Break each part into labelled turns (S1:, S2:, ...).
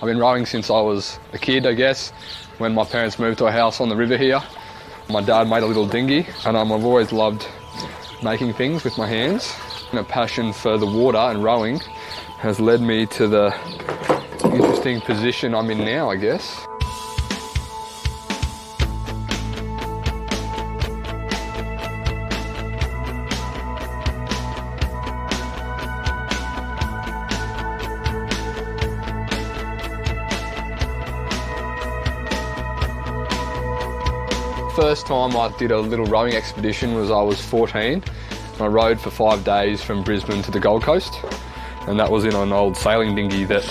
S1: I've been rowing since I was a kid, I guess, when my parents moved to a house on the river here. My dad made a little dinghy, and I've always loved making things with my hands. And a passion for the water and rowing has led me to the interesting position I'm in now, I guess. First time I did a little rowing expedition was I was 14. I rowed for 5 days from Brisbane to the Gold Coast, and that was in an old sailing dinghy that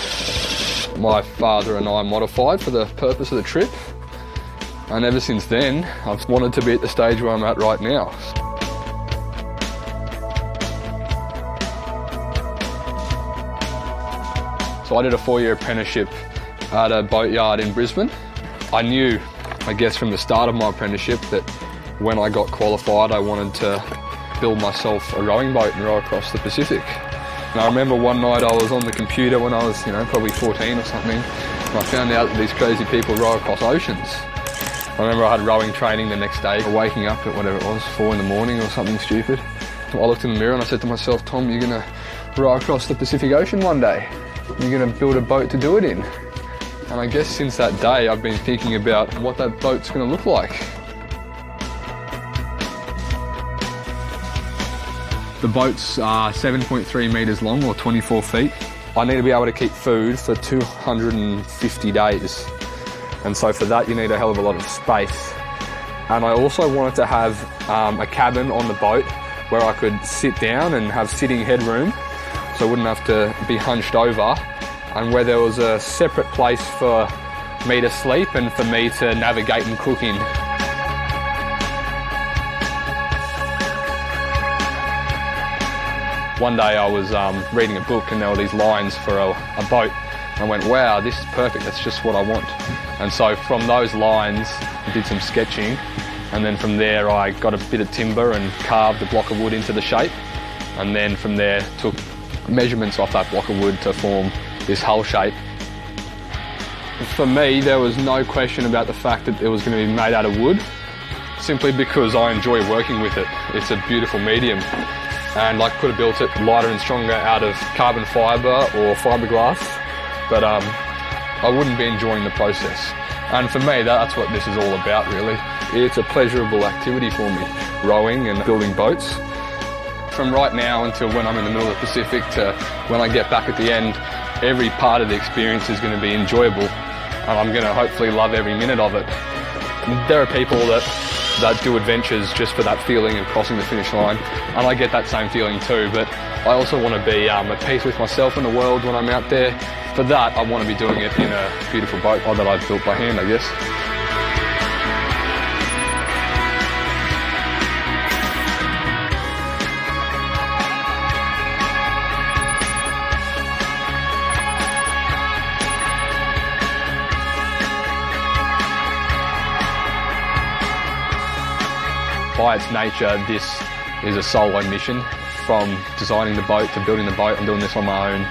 S1: my father and I modified for the purpose of the trip. And ever since then, I've wanted to be at the stage where I'm at right now. So I did a 4-year apprenticeship at a boatyard in Brisbane. I knew, I guess from the start of my apprenticeship, that when I got qualified I wanted to build myself a rowing boat and row across the Pacific. And I remember one night I was on the computer when I was, probably 14 or something, and I found out that these crazy people row across oceans. I remember I had rowing training the next day, waking up at whatever it was, 4 in the morning or something stupid. I looked in the mirror and I said to myself, Tom, you're gonna row across the Pacific Ocean one day. You're gonna build a boat to do it in. And I guess since that day I've been thinking about what that boat's going to look like. The boat's 7.3 metres long, or 24 feet. I need to be able to keep food for 250 days. And so for that you need a hell of a lot of space. And I also wanted to have a cabin on the boat where I could sit down and have sitting headroom, so I wouldn't have to be hunched over, and where there was a separate place for me to sleep and for me to navigate and cook in. One day I was reading a book and there were these lines for a boat. I went, wow, this is perfect, that's just what I want. And so from those lines I did some sketching, and then from there I got a bit of timber and carved a block of wood into the shape, and then from there took measurements off that block of wood to form this hull shape. For me, there was no question about the fact that it was going to be made out of wood, simply because I enjoy working with it. It's a beautiful medium, and I could have built it lighter and stronger out of carbon fibre or fiberglass, but I wouldn't be enjoying the process. And for me, that's what this is all about, really. It's a pleasurable activity for me, rowing and building boats. From right now until when I'm in the middle of the Pacific to when I get back at the end, every part of the experience is going to be enjoyable, and I'm going to hopefully love every minute of it. There are people that do adventures just for that feeling of crossing the finish line, and I get that same feeling too, but I also want to be at peace with myself and the world when I'm out there. For that, I want to be doing it in a beautiful boat that I've built by hand, I guess. By its nature, this is a solo mission. From designing the boat to building the boat, I'm doing this on my own,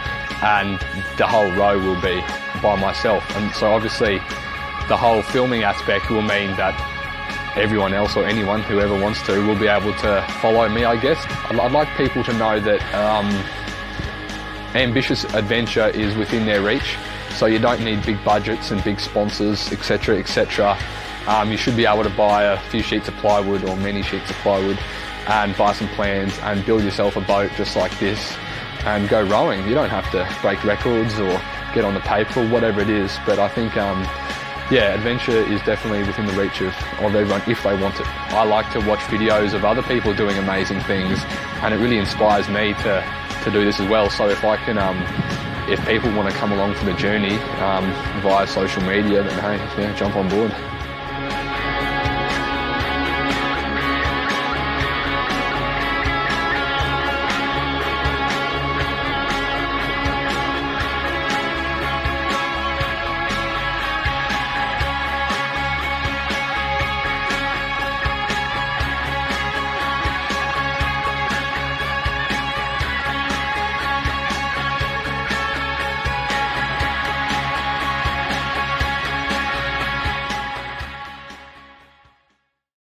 S1: and the whole row will be by myself. And so obviously the whole filming aspect will mean that everyone else, or anyone, whoever wants to, will be able to follow me, I guess. I'd like people to know that ambitious adventure is within their reach, so you don't need big budgets and big sponsors, etc, etc. You should be able to buy a few sheets of plywood or many sheets of plywood and buy some plans and build yourself a boat just like this and go rowing. You don't have to break records or get on the paper or whatever it is, but I think yeah, adventure is definitely within the reach of everyone if they want it. I like to watch videos of other people doing amazing things, and it really inspires me to do this as well. So if I can if people want to come along for the journey via social media, then hey, yeah, jump on board.